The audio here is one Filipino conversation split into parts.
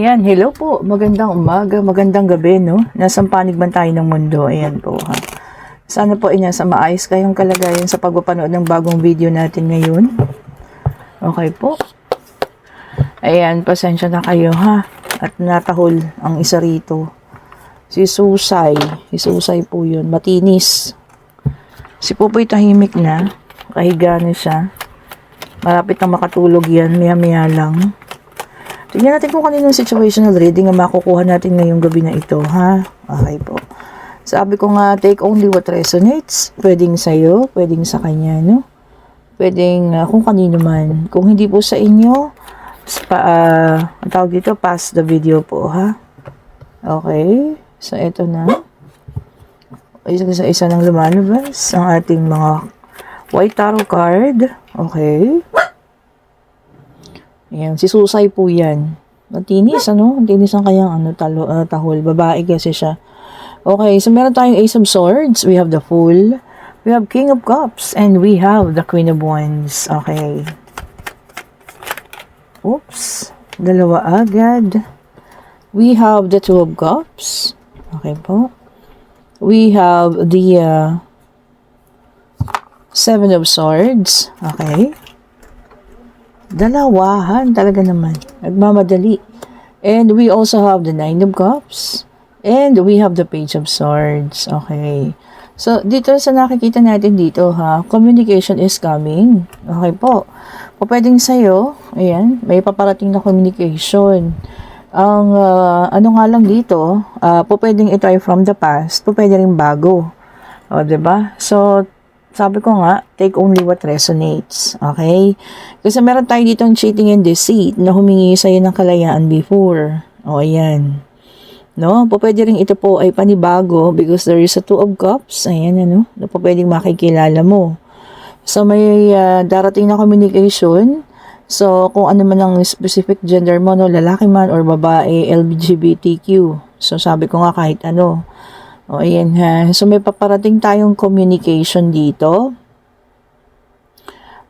Ayan, hello po. Magandang umaga, magandang gabi, no? Nasang panig man tayo ng mundo. Ayan po, ha? Sana po nasa maayos kayong kalagayan sa pagpapanood ng bagong video natin ngayon. Okay po. Ayan, pasensya na kayo, ha? At natahol ang isa rito. Si Susay. Si Susay po yun. Matinis. Si Pupoy tahimik na. Kahiga na siya. Malapit na makatulog yan. Maya-maya lang. Tignan natin kung kaninong situational reading ang makukuha natin ngayong gabi na ito, ha? Okay po. Sabi ko nga, take only what resonates. Pwedeng sa'yo, pwedeng sa kanya, no? Pwedeng kung kanino man. Kung hindi po sa inyo, ang tawag dito, pass the video po, ha? Okay. So, ito na. Isa-isa nang lumalabas ang ating mga white tarot card. Okay. Ayan, si Susay po yan. Matinis, ano? Matinis ang kayang tahol. Babae kasi siya. Okay, so meron tayong Ace of Swords. We have the Fool. We have King of Cups. And we have the Queen of Wands. Okay. Oops. Dalawa agad. We have the Two of Cups. Okay po. We have the Seven of Swords. Okay. Dalawahan talaga naman. Nagmamadali. And we also have the Nine of Cups. And we have the Page of Swords. Okay. So, dito sa nakikita natin dito, ha, communication is coming. Okay po. O pwedeng sa'yo, ayan, may paparating na communication. Ang, ano nga lang dito, po pwedeng ito ay from the past, po pwede rin bago. O, diba? So, sabi ko nga, take only what resonates. Okay? Kasi meron tayo dito ang cheating and deceit na humingi sa'yo ng kalayaan before. O, ayan. No? Po pwede rin ito po ay panibago because there is a Two of Cups. Ayan, ano? Na po pwedeng makikilala mo. So, may darating na communication. So, kung ano man ang specific gender mo, no? Lalaki man or babae, LGBTQ. So, sabi ko nga kahit ano. O, ayan ha. So, may paparating tayong communication dito.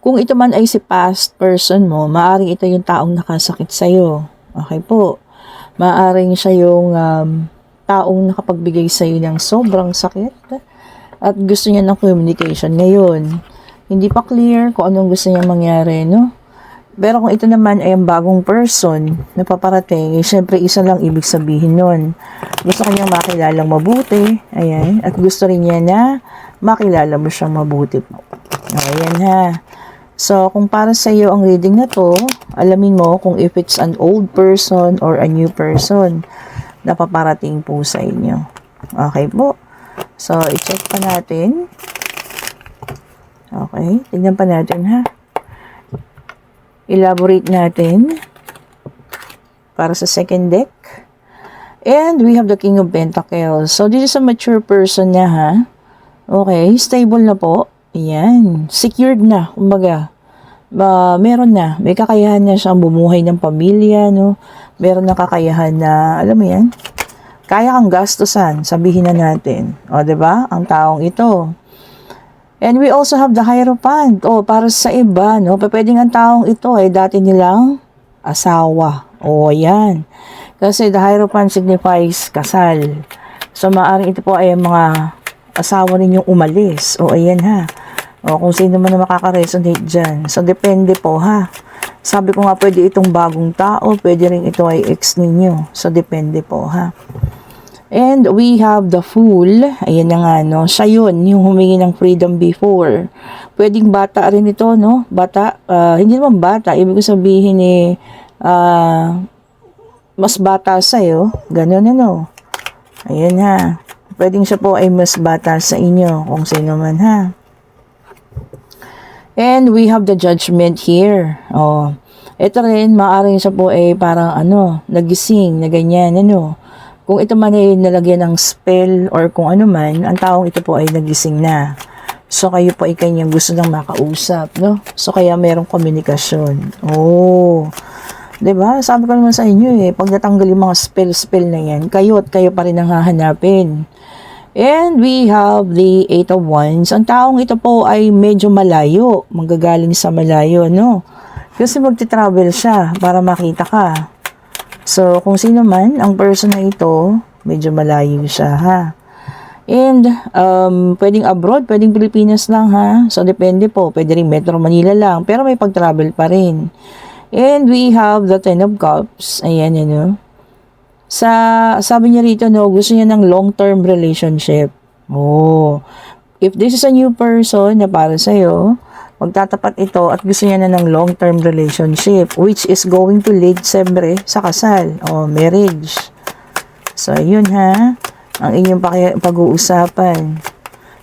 Kung ito man ay si past person mo, maaaring ito yung taong nakasakit sa'yo. Okay po. Maaaring siya yung taong nakapagbigay sa'yo ng sobrang sakit at gusto niya ng communication ngayon. Hindi pa clear kung anong gusto niya mangyari, no? Pero kung ito naman ay ang bagong person na paparating, syempre isa lang ibig sabihin nun. Gusto kanyang makilalang mabuti, ayan, at gusto rin niya na makilala mo siyang mabuti po. Ayan ha. So, kung para sa iyo ang reading na to, alamin mo kung if it's an old person or a new person na paparating po sa inyo. Okay po. So, i-check pa natin. Okay, tignan pa natin ha. Elaborate natin para sa second deck. And we have the King of Pentacles. So, this is a mature person na ha. Okay, stable na po. Ayan, secured na, kumbaga. Meron na, may kakayahan na siyang bumuhay ng pamilya, no? Meron na kakayahan na, alam mo yan, kaya kang gastusan, sabihin na natin. O, diba? Ang taong ito. And we also have the Hierophant. O, para sa iba, no? Pwedeng ang taong ito ay dati nilang asawa. O, yan. Kasi the Hierophant signifies kasal. So, maaaring ito po ay mga asawa ninyong umalis. O, ayan ha. O, kung sino man na makaka-resonate dyan. So, depende po ha. Sabi ko nga, pwede itong bagong tao. Pwede rin ito ay ex ninyo. So, depende po ha. And we have the Fool. Ayan na nga, no? Siya yun, yung humingi ng freedom before. Pwedeng bata rin ito, no? Bata, hindi naman bata. Ibig sabihin mas bata sa'yo. Ganun, ano? Ayan ha. Pwedeng siya po ay mas bata sa inyo, kung sino man ha. And we have the Judgment here. Oh. Ito rin, maaaring siya po ay parang nagising, na ganyan, ano. Kung ito man ay nalagyan ng spell or kung ano man, ang taong ito po ay nagising na. So, kayo po ay kanyang gusto nang makausap, no? So, kaya merong komunikasyon. Oh. Diba? Sabi ko naman sa inyo pag natanggal yung mga spell na yan, kayo at kayo pa rin ang hahanapin. And we have the Eight of Wands. Ang taong ito po ay medyo malayo. Manggagaling sa malayo, no? Kasi magti-travel siya para makita ka. So, kung sino man, ang person na ito, medyo malayo siya, ha? And, pwedeng abroad, pwedeng Pilipinas lang, ha? So, depende po. Pwede rin Metro Manila lang, pero may pag-travel pa rin. And we have the Ten of Cups. Ayan, ano. Sabi niya rito, no, gusto niya ng long-term relationship. Oh, if this is a new person na para sa'yo, magtatapat ito at gusto niya na ng long-term relationship, which is going to lead, siyempre, sa kasal o marriage. So, yun ha, ang inyong pag-uusapan.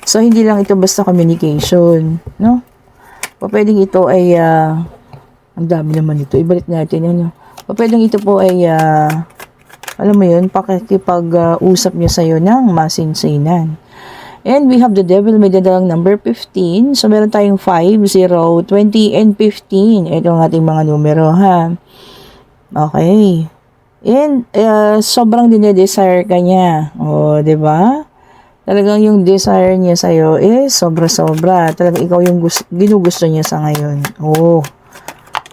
So, hindi lang ito basta communication, no? O pwedeng ito ay, ang dami naman ito, ibalik natin, ano? O pwedeng ito po ay, alam mo yun, pakikipag-usap niya sa'yo ng masinsinan. And we have the devil, may dadalang number 15. So, meron tayong 5, 0, 20, and 15. Ito ang ating mga numero, ha? Okay. And, sobrang dinedesire ka niya. O, diba? Talagang yung desire niya sa'yo is sobra-sobra. Talagang ikaw yung ginugusto niya sa ngayon. O,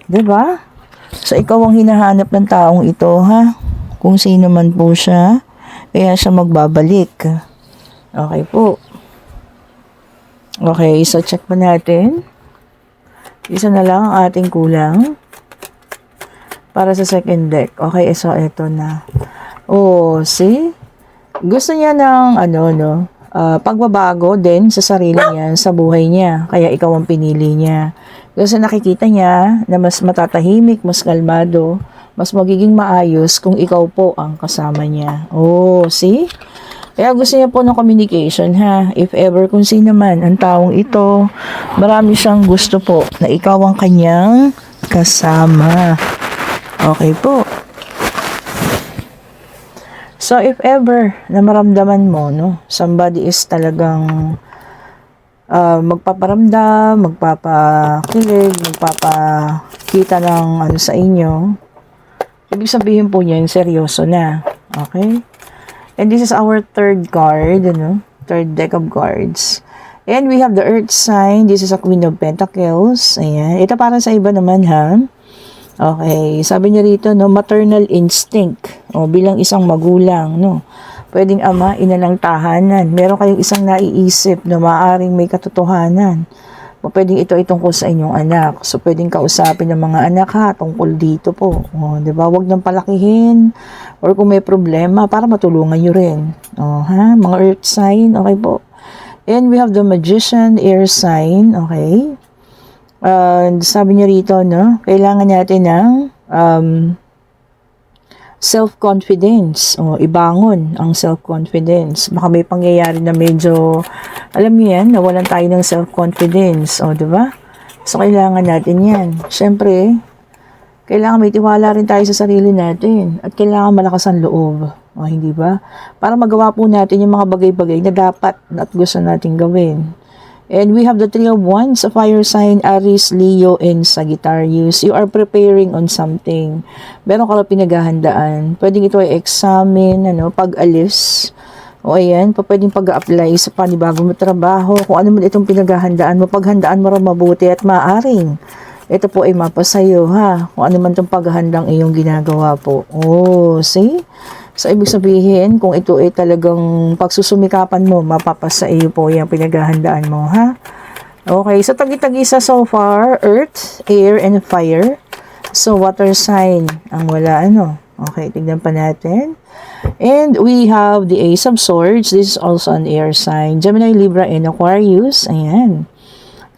diba? So, ikaw ang hinahanap ng taong ito, ha? Kung sino man po siya, kaya siya magbabalik. Okay po. Okay, so check pa natin. Isa na lang ang ating kulang para sa second deck. Okay, so ito na. Oh, see? Gusto niya ng pagbabago din sa sarili niya, sa buhay niya. Kaya ikaw ang pinili niya. Kasi nakikita niya na mas matatahimik, mas kalmado, mas magiging maayos kung ikaw po ang kasama niya. Oh, see? Kaya gusto niya po ng communication, ha? If ever kung sino man ang taong ito, marami siyang gusto po na ikaw ang kanyang kasama. Okay po. So, if ever na maramdaman mo, no, somebody is talagang magpaparamdam, magpapakilig, magpapakita ng ano sa inyo, ibig sabihin po niya, seryoso na. Okay? And this is our third card, third deck of cards. And we have the Earth sign. This is a Queen of Pentacles. Ayan. Ito para sa iba naman, ha? Okay. Sabi niya rito, no, maternal instinct. O, bilang isang magulang, no? Pwedeng ama, ina ng tahanan. Meron kayong isang naiisip na maaaring may katotohanan. O, pwedeng ito ay tungkol sa inyong anak. So, pwedeng kausapin ng mga anak, ha, tungkol dito po. O, diba? Huwag nang palakihin. Or kung may problema, para matulungan nyo rin. O, ha? Mga earth sign, okay po. And we have the magician, air sign, okay. Sabi niya rito, no, kailangan natin ng self-confidence. O, ibangon ang self-confidence. Baka may pangyayari na medyo, alam niyo yan, nawalan tayo ng self-confidence. O, diba? So, kailangan natin yan. Siyempre, kailangan may tiwala rin tayo sa sarili natin. At kailangan malakas ang loob. O, hindi ba? Para magawa po natin yung mga bagay-bagay na dapat at gusto natin gawin. And we have the Three of Wands, a fire sign, Aries, Leo, and Sagittarius. You are preparing on something. Meron ka na pinaghahandaan. Pwedeng ito ay examen, pag-alis. O ayan, pwedeng pag-apply sa panibagong trabaho. Kung ano man itong pinaghahandaan mo, paghandaan mo rin mabuti at maaring ito po ay mapasayo, ha? Kung ano man itong paghahandang iyong ginagawa po. Oh, see? So, ibig sabihin, kung ito ay talagang pagsusumikapan mo, mapapasa iyo po yung pinaghahandaan mo, ha? Okay, so tagi-tagisa so far, earth, air, and fire. So, water sign ang wala, Okay, tignan pa natin. And we have the Ace of Swords. This is also an air sign. Gemini, Libra, and Aquarius. Ayan.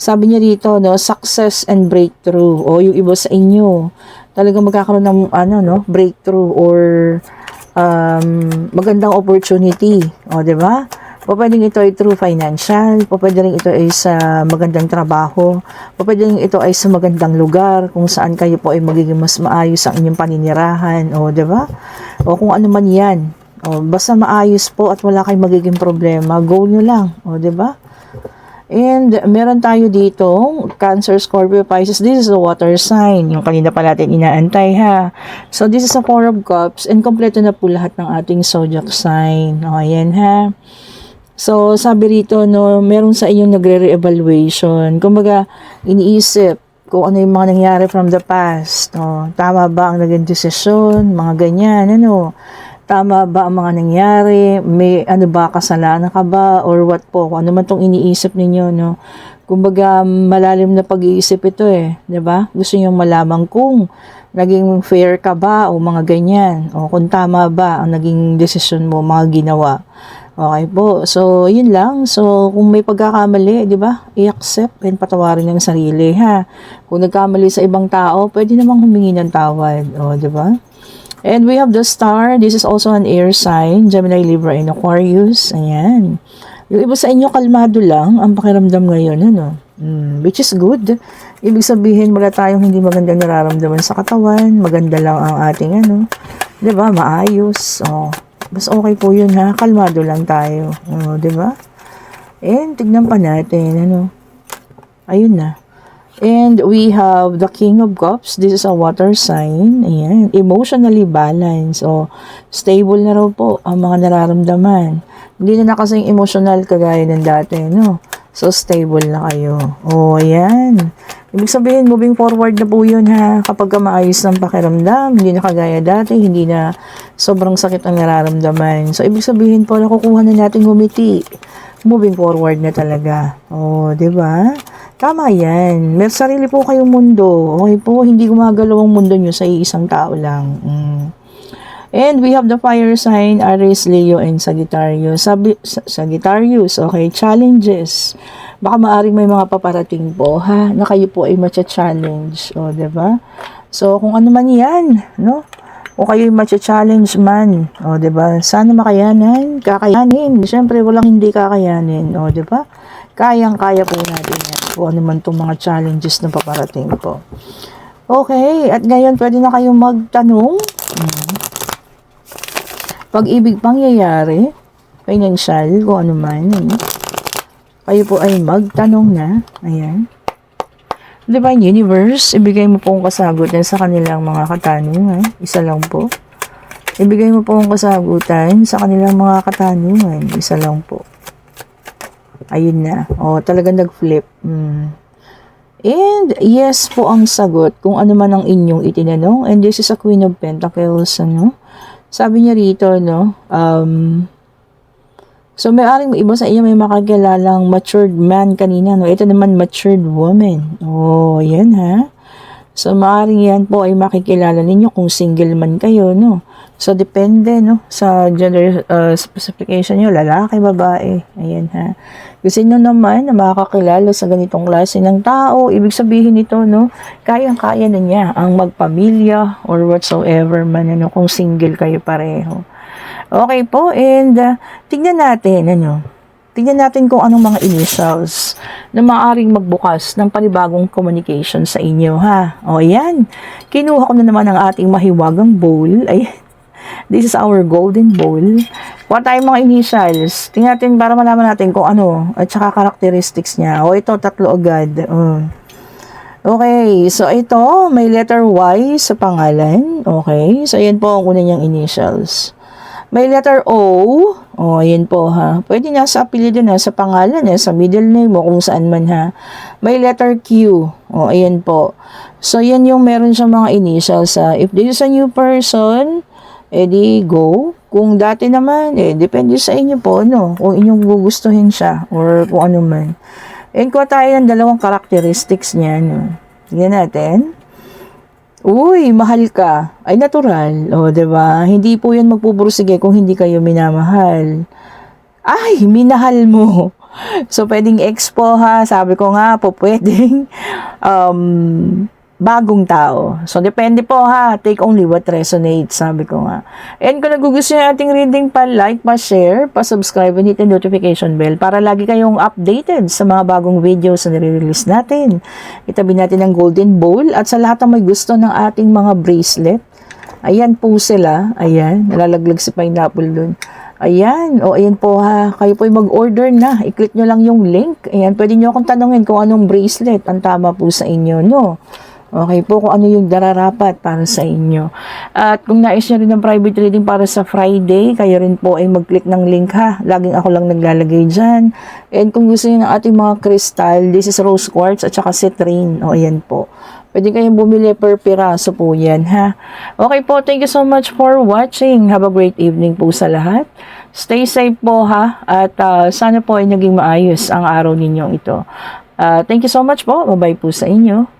Sabi niya dito, success and breakthrough. O, yung iba sa inyo, talagang magkakaroon ng, breakthrough or magandang opportunity. O, diba? O, pwedeng ito ay through financial. O, pwede rin ito ay sa magandang trabaho. O, pwede rin ito ay sa magandang lugar kung saan kayo po ay magiging mas maayos ang inyong paninirahan. O, diba? O, kung ano man yan. O, basta maayos po at wala kayong magiging problema, go nyo lang. O, diba? And meron tayo dito, Cancer, Scorpio, Pisces. This is the water sign. Yung kanina pa natin inaantay, ha. So, this is a Four of Cups. And kompleto na po lahat ng ating zodiac sign. O, ayan, ha. So, sabi rito, meron sa inyong nagre-re-evaluation. Kumbaga, iniisip kung ano yung mga nangyari from the past. Tama ba ang naging desisyon? Mga ganyan, ano? Tama ba ang mga nangyari? May ano ba, kasalanan ka ba? Or what po? Kung ano man tong iniisip ninyo, no? Kumbaga, malalim na pag-iisip ito eh. 'Di ba? Gusto nyo malaman kung naging fair ka ba o mga ganyan. O kung tama ba ang naging desisyon mo, mga ginawa. Okay po. So, yun lang. So, kung may pagkakamali, di ba? I-accept and patawarin ng sarili, ha? Kung nagkamali sa ibang tao, pwede namang humingi ng tawad. O, di ba? And we have the star. This is also an air sign. Gemini, Libra, and Aquarius. Ayan. Yung iba sa inyo, kalmado lang ang pakiramdam ngayon, ano? Which is good. Ibig sabihin, wala tayong hindi magandang nararamdaman sa katawan. Maganda lang ang ating, ano? Di ba? Maayos. O, mas okay po yun, ha? Kalmado lang tayo. O, di ba? And, tignan pa natin, ano? Ayun na. And we have the King of Cups. This is a water sign. Ayan. Emotionally balanced. O, stable na raw po ang mga nararamdaman. Hindi na kasing emotional kagaya ng dati, no? So, stable na kayo. O, ayan. Ibig sabihin, moving forward na po yun, ha? Kapag maayos ng pakiramdam, hindi na kagaya dati, hindi na sobrang sakit ang nararamdaman. So, ibig sabihin po, nakukuha na natin ngumiti. Moving forward na talaga. O, di ba? Tama yan. May sarili po kayong mundo. Okay po, hindi gumagalaw ang mundo nyo sa isang tao lang. And we have the fire sign, Aries, Leo, and Sagittarius. Sagittarius, okay, challenges. Baka maaring may mga paparating po, ha, na kayo po ay matcha-challenge. O, diba? So, kung ano man yan, no? Kung kayo ay matcha-challenge man, o, diba? Sana makayanan, kakayanin. Siyempre, walang hindi kakayanin, o, diba? Kayang-kaya po natin yan. Kung ano man itong mga challenges na paparating po. Okay, at ngayon, pwede na kayong magtanong. Pag-ibig pangyayari, financial, kung ano man, kayo po ay magtanong na. Ayan. Divine Universe, ibigay mo po ang kasagutan sa kanilang mga katanungan. Isa lang po. Ibigay mo po ang kasagutan sa kanilang mga katanungan. Isa lang po. Ayun na. O, talagang nag-flip. And, yes po ang sagot kung ano man ang inyong itinanong. And this is a Queen of Pentacles, ano? Sabi niya rito, no? So, may iba sa inyo may makakilalang matured man kanina, no? Ito naman, matured woman. Oh, yan, ha? So, maaaring yan po ay makikilala ninyo kung single man kayo, no? So, depende, no? Sa gender specification nyo, lalaki, babae. Ayan, ha? Kasi nyo naman na makakilala sa ganitong klase ng tao, ibig sabihin nito, no? Kayang-kaya na niya ang magpamilya or whatsoever man, ano, kung single kayo pareho. Okay po, and tignan natin, ano? Tignan natin kung anong mga initials na maaaring magbukas ng panibagong communication sa inyo, ha? O, ayan. Kinuha ko na naman ang ating mahiwagang bowl. Ayan. This is our golden bowl. Kuha tayong mga initials. Tingnan natin para malaman natin kung ano at saka characteristics niya. O, ito, tatlo agad. Okay, so ito, may letter Y sa pangalan. Okay, so ayan po ang una niyang initials. May letter O. O, ayan po, ha. Pwede na sa apelyido na, sa pangalan, sa middle name o kung saan man, ha. May letter Q. O, ayan po. So, yan yung meron siyang mga initials, ha. If this is a new person, edi go. Kung dati naman, depende sa inyo po, no? Kung inyong gugustuhin siya or kung ano man. And kuha tayo ng dalawang characteristics niya, no? Tingnan natin. Uy, mahal ka. Ay, natural. O, diba? Hindi po yan magpupursige kung hindi kayo minamahal. Ay, minahal mo. So, pwedeng ex po, ha. Sabi ko nga po, pwedeng bagong tao. So, depende po, ha. Take only what resonates, sabi ko nga. And kung nagugustuhan yung ating reading, pa-like, pa-share, pa-subscribe, and hit the notification bell para lagi kayong updated sa mga bagong videos na nire-release natin. Itabi natin ang golden bowl at sa lahat ng may gusto ng ating mga bracelet. Ayan po sila. Ayan. Nalalaglag si pineapple dun. Ayan. O, ayan po, ha. Kayo po mag-order na. I-click nyo lang yung link. Ayan. Pwede nyo akong tanongin kung anong bracelet ang tama po sa inyo, no? Okay po, kung ano yung dararapat para sa inyo. At kung nais nyo rin ng private reading para sa Friday, kayo rin po ay mag-click ng link ha. Laging ako lang naglalagay dyan. And kung gusto nyo ng ating mga crystal, this is rose quartz at saka citrine. O, ayan po. Pwede kayong bumili per piraso po yan ha. Okay po, thank you so much for watching. Have a great evening po sa lahat. Stay safe po ha. At sana po ay naging maayos ang araw ninyong ito. Thank you so much po. Bye-bye po sa inyo.